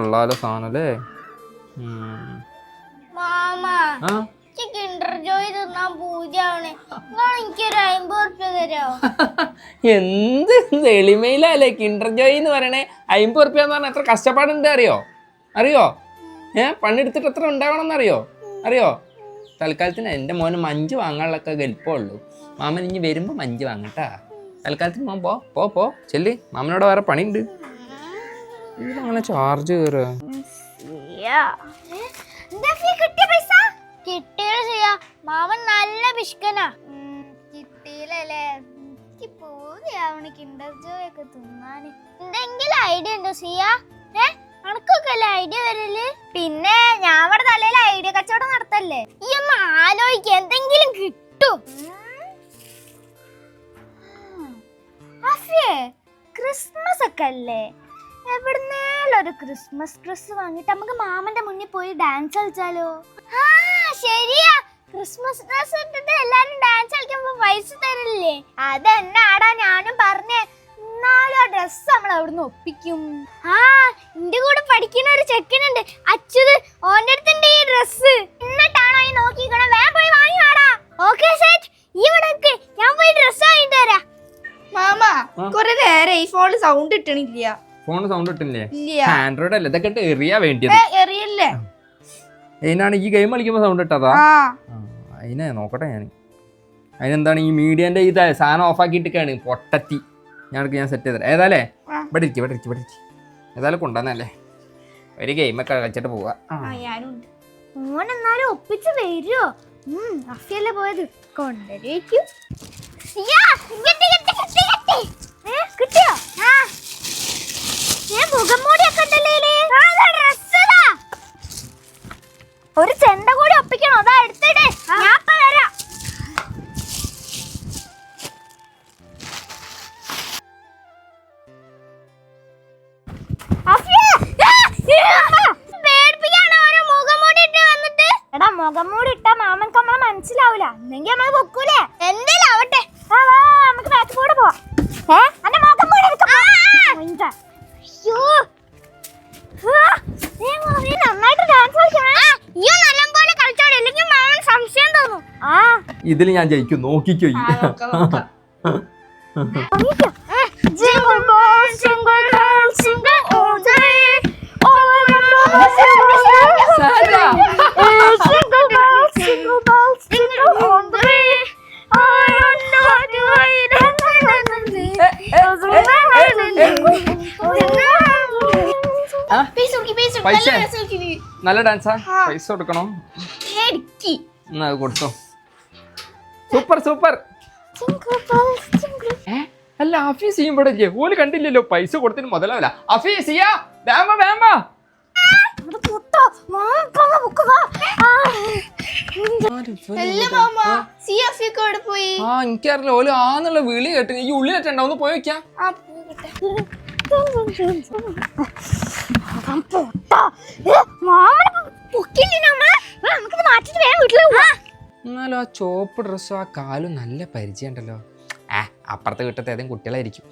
കൊള്ളാലോ സാധനം അല്ലേ. എന്ത് എളിമയിലല്ലേ കിൻഡർ ജോയ് എന്ന് പറയണേ. 50 ഉറുപ്പ്യ എന്ന് പറഞ്ഞാൽ എത്ര കഷ്ടപ്പാടുണ്ട് അറിയോ? പണിയെടുത്തിട്ട് എത്ര ഉണ്ടാവണം എന്നറിയോ? തൽക്കാലത്തിന് എൻ്റെ മോന് മഞ്ച് വാങ്ങാനുള്ളൊക്കെ ഗൽപ്പമുള്ളൂ. മാമൻ ഇനി വരുമ്പോൾ മഞ്ച് വാങ്ങട്ടാ. തൽക്കാലത്തിന് മോൻ പോ ചെല്ലി, മാമനോട് വേറെ പണിയുണ്ട്. ഇതങ്ങനെ ചാർജ് കയറുക. മാമൻ നല്ല പിഷ്കനാ. കിട്ടിയില്ലേ? കിൻഡർ ജോയ് ഒക്കെ തിന്നാന് എന്തെങ്കിലും ഐഡിയ ഉണ്ടോ സിയ? അനക്കൊക്കെ അല്ലേ ഐഡിയ വരല്? പിന്നെ ഞാൻ ഇവിടെ തലയിൽ ഐഡിയ കച്ചവടം നടത്തല്ലേ. ഈ ഒന്ന് ആലോചിക്ക, എന്തെങ്കിലും കിട്ടും. ക്രിസ്മസ് ഒക്കെ അല്ലേ, എവിടുന്നേലും ഒരു ക്രിസ്മസ് ഡ്രസ് വാങ്ങിട്ട് നമുക്ക് മാമന്റെ മുന്നിൽ പോയി ഡാൻസ് കളിച്ചാലോ? ശരിയാ, ക്രിസ്മസ് ഡ്രസ് ഇട്ടിട്ട് എല്ലാരും ഡാൻസ് കളിക്കുമ്പോ പൈസ തരില്ലേ? അതെന്നാടാ ഞാനും പറഞ്ഞേ. എന്നാലും ആ ഡ്രസ് നമ്മൾ അവിടുന്ന് ഒപ്പിക്കും. എന്റെ കൂടെ പഠിക്കുന്ന ഒരു ചെക്കനുണ്ട്, അച്യുത്. ഓന്റെ അടുത്തുണ്ട് ഈ ഡ്രസ്. എന്നിട്ടാണോ ഈ നോക്കിക്കണം? വേഗം പോയി വാങ്ങി വാടാ. ഓക്കെ സെറ്റ്, ഇവിടെ ഞാൻ പോയി ഡ്രസ് വാങ്ങിട്ട് വരാം. മാമ കുറെ നേരം ഈ ഫോണിൽ സൗണ്ട് ഇട്ടണില്ല. ഫോണ് സൗണ്ട് ഇട്ടില്ലേ? ആൻഡ്രോയിഡ് അല്ലേ, ഇതൊക്കെ എറിയാ വേണ്ടിയത്. എറിയല്ലേ? അതിനാണ് ഈ ഗെയിം കളിക്കുമ്പോ സൗണ്ട് ഇട്ടതാ. അതിനെ നോക്കട്ടെ ഞാൻ. അതിനെന്താണ് ഈ മീഡിയന്റെ ഇത് സാധനം ഓഫാക്കിയിട്ടൊക്കെയാണ് പൊട്ടത്തി. ഞാൻ സെറ്റ് ചെയ്തത്. ഏതായാലേ ഇവിടെ ഇരിക്കും. ഏതായാലും കൊണ്ടുവന്നല്ലേ, ഒരു ഗെയിമൊക്കെ കളിച്ചിട്ട് പോവാ. ഓനെന്നാലും ഒപ്പിച്ച് വരുമോ? അഫിയല്ലേ പോയത്, കൊണ്ടുവരേക്കും. കിട്ടിയോ? മുഖംമൂടിയൊക്കെ ഒരു ചെണ്ട കൂടി ഒപ്പിക്കണോ? അതാ എടുത്തിടേ, ഞാൻ വരാം. മുഖംമൂടി ഇട്ടാ മാമൻക്ക് നമ്മളെ മനസ്സിലാവൂല. എന്നെങ്കിൽ നമ്മള് പൊക്കൂലേ? എന്തേലും ആവട്ടെ, നമുക്ക് ബാക്കി കൂടെ പോവാം. നന്നായിട്ട് ഡാൻസ് കളിച്ചോളെ, മാമൻ സംശയം തോന്നും. ഇതിൽ ഞാൻ ജയിക്കും, നോക്കിക്കോ. Jingle bells, jingle bells, jingle all day. All around the jingle bells, jingle bells, jingle all day. നല്ല ഡാൻസാ, പൈസ കൊടുക്കണോ? എന്നാ അത് കൊടുത്തോ. സൂപ്പർ. അല്ല അഫീസ് ചെയ്യുമ്പോഴേ ഓല് കണ്ടില്ലല്ലോ, പൈസ കൊടുത്തിന് മുതലാവില്ല. അഫീസിയ വേമ്പ എനിക്കറിയില്ല. ഓല് ആന്നുള്ള വിളി കേട്ട് ഈ ഉള്ളി കേട്ടുണ്ടോ? ഒന്ന് പോയി വെക്കാം. എന്നാലും ആ ചോപ്പ് ഡ്രസ്സും ആ കാലും നല്ല പരിചയം ഉണ്ടല്ലോ. അപ്പുറത്തെ വീട്ടത്തെ ഏതെങ്കിലും കുട്ടികളായിരിക്കും.